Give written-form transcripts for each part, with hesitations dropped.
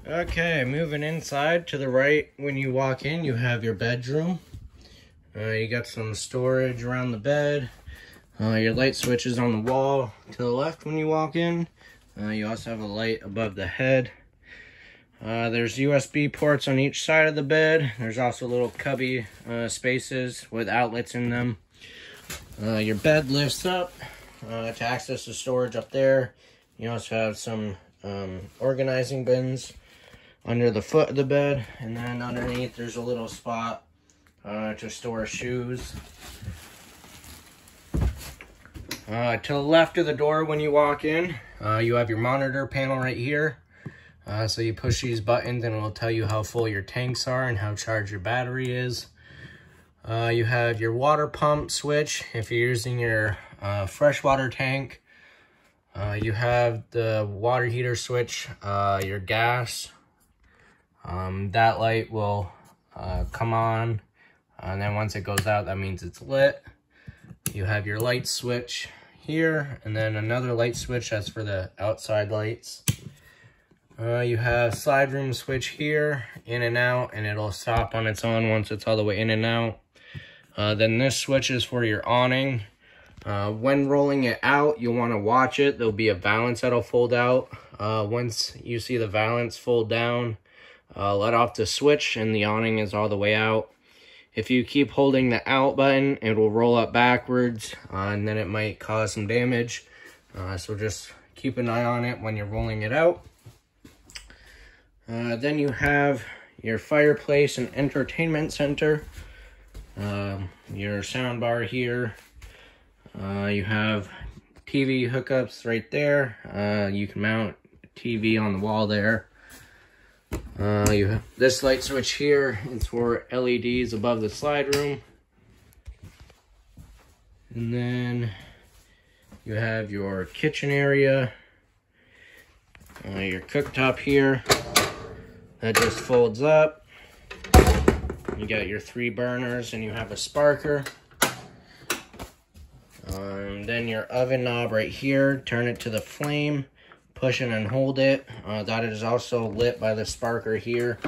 Okay, moving inside to the right. When you walk in, you have your bedroom. You got some storage around the bed. Your light switch is on the wall to the left when you walk in. You also have a light above the head. There's USB ports on each side of the bed. There's also little cubby spaces with outlets in them. Your bed lifts up to access the storage up there. You also have some organizing bins under the foot of the bed, and then underneath there's a little spot to store shoes. To the left of the door when you walk in, you have your monitor panel right here. So you push these buttons and it will tell you how full your tanks are and how charged your battery is. You have your water pump switch if you're using your freshwater tank. You have the water heater switch, your gas. That light will come on, and then once it goes out, that means it's lit. You have your light switch here, and then another light switch that's for the outside lights. You have slide room switch here, in and out, and it'll stop on its own once it's all the way in and out. Then this switch is for your awning. When rolling it out, you'll want to watch it. There'll be a valance that'll fold out. Once you see the valance fold down, let off the switch and the awning is all the way out. If you keep holding the out button, it will roll up backwards, and then it might cause some damage. So just keep an eye on it when you're rolling it out. Then you have your fireplace and entertainment center. Your sound bar here. You have TV hookups right there. You can mount TV on the wall there. You have this light switch here. It's for LEDs above the slide room. And then you have your kitchen area. Your cooktop here. That just folds up. You got your 3 burners and you have a sparker. Then your oven knob right here. Turn it to the flame. Push it and hold it. That is also lit by the sparker here.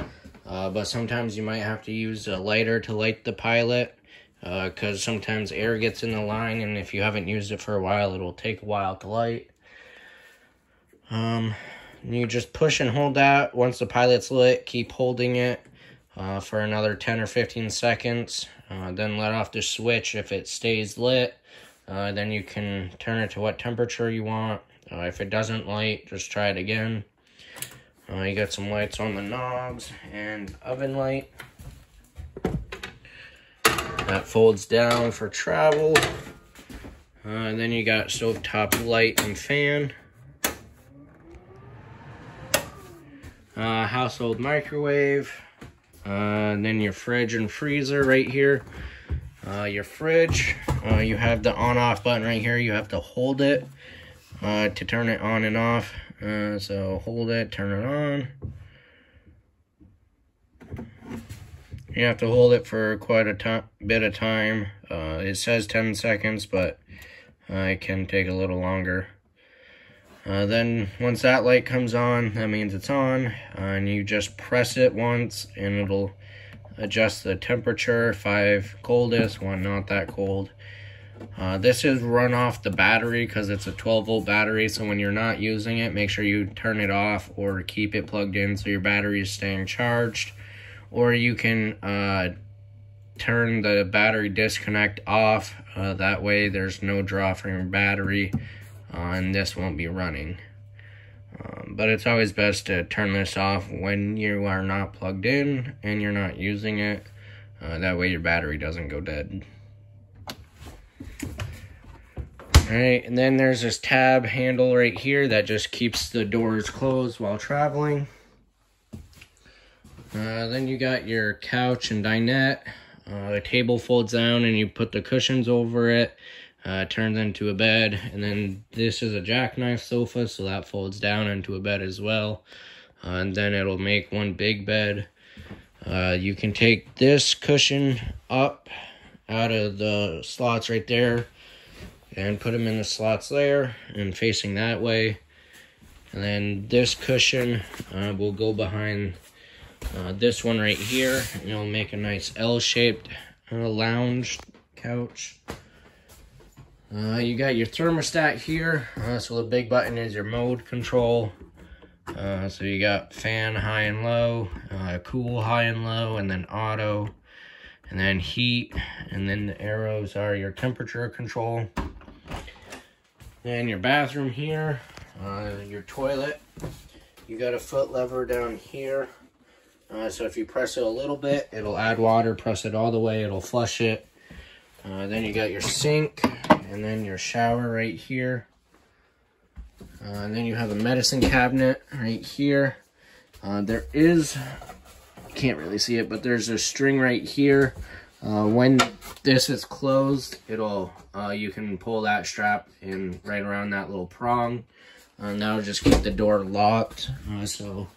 But sometimes you might have to use a lighter to light the pilot. Because sometimes air gets in the line, and if you haven't used it for a while, it'll take a while to light. You just push and hold that. Once the pilot's lit, keep holding it for another 10 or 15 seconds. Then let off the switch. If it stays lit, then you can turn it to what temperature you want. If it doesn't light, just try it again. You got some lights on the knobs and oven light. That folds down for travel. And then you got stovetop light and fan. Household microwave. Then your fridge and freezer right here. Your fridge, you have the on-off button right here. You have to hold it to turn it on and off. So hold it, turn it on. You have to hold it for quite a bit of time. It says 10 seconds, but it can take a little longer. Then once that light comes on, that means it's on. And you just press it once and it'll adjust the temperature. 5 coldest, 1 not that cold. This is run off the battery because it's a 12-volt battery, so when you're not using it, make sure you turn it off or keep it plugged in so your battery is staying charged. Or you can turn the battery disconnect off. That way there's no draw from your battery, and this won't be running. But it's always best to turn this off when you are not plugged in and you're not using it. That way your battery doesn't go dead. Alright, and then there's this tab handle right here that just keeps the doors closed while traveling. Then you got your couch and dinette. The table folds down and you put the cushions over it. Turns into a bed. And then this is a jackknife sofa, so that folds down into a bed as well. And then it'll make one big bed. You can take this cushion up out of the slots right there and put them in the slots there and facing that way. And then this cushion will go behind this one right here. And it'll make a nice L-shaped lounge couch. You got your thermostat here. So the big button is your mode control. So you got fan high and low, cool high and low, and then auto, and then heat, and then the arrows are your temperature control. Then your bathroom here, your toilet. You got a foot lever down here. So if you press it a little bit, it'll add water. Press it all the way, it'll flush it. Then you got your sink, and then your shower right here. And then you have a medicine cabinet right here. There is, can't really see it, but there's a string right here. When this is closed, it'll you can pull that strap in right around that little prong. That'll just keep the door locked, so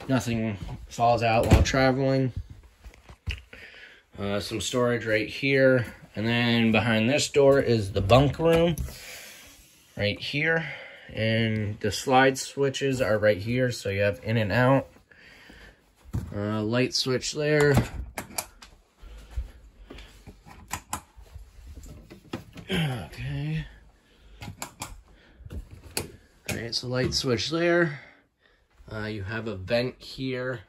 nothing falls out while traveling. Some storage right here. And then behind this door is the bunk room right here. And the slide switches are right here, so you have in and out. Light switch there. Okay. Alright, so light switch there. You have a vent here.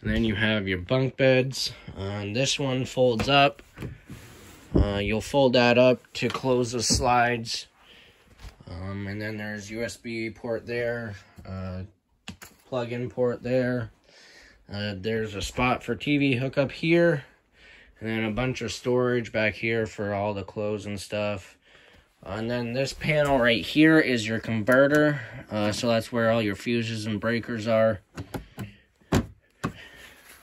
And then you have your bunk beds. This one folds up. You'll fold that up to close the slides. And then there's USB port there, plug-in port there. There's a spot for TV hookup here, and then a bunch of storage back here for all the clothes and stuff. And then this panel right here is your converter, so that's where all your fuses and breakers are.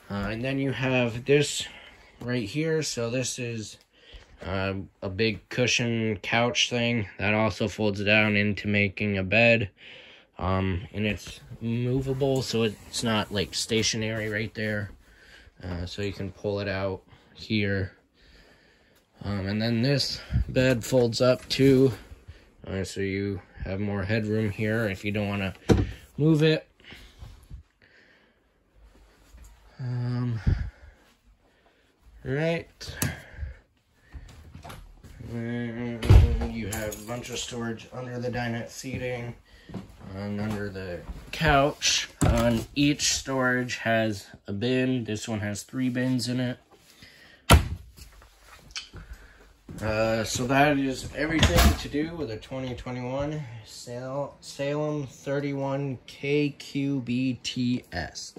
And then you have this right here, so this is a big cushion couch thing that also folds down into making a bed, and it's movable, so it's not like stationary right there, so you can pull it out here. And then this bed folds up too, so you have more headroom here if you don't want to move it. Right. You have a bunch of storage under the dinette seating and under the couch. Each storage has a bin. This one has 3 bins in it. So that is everything to do with a 2021 Salem 31KQBTS.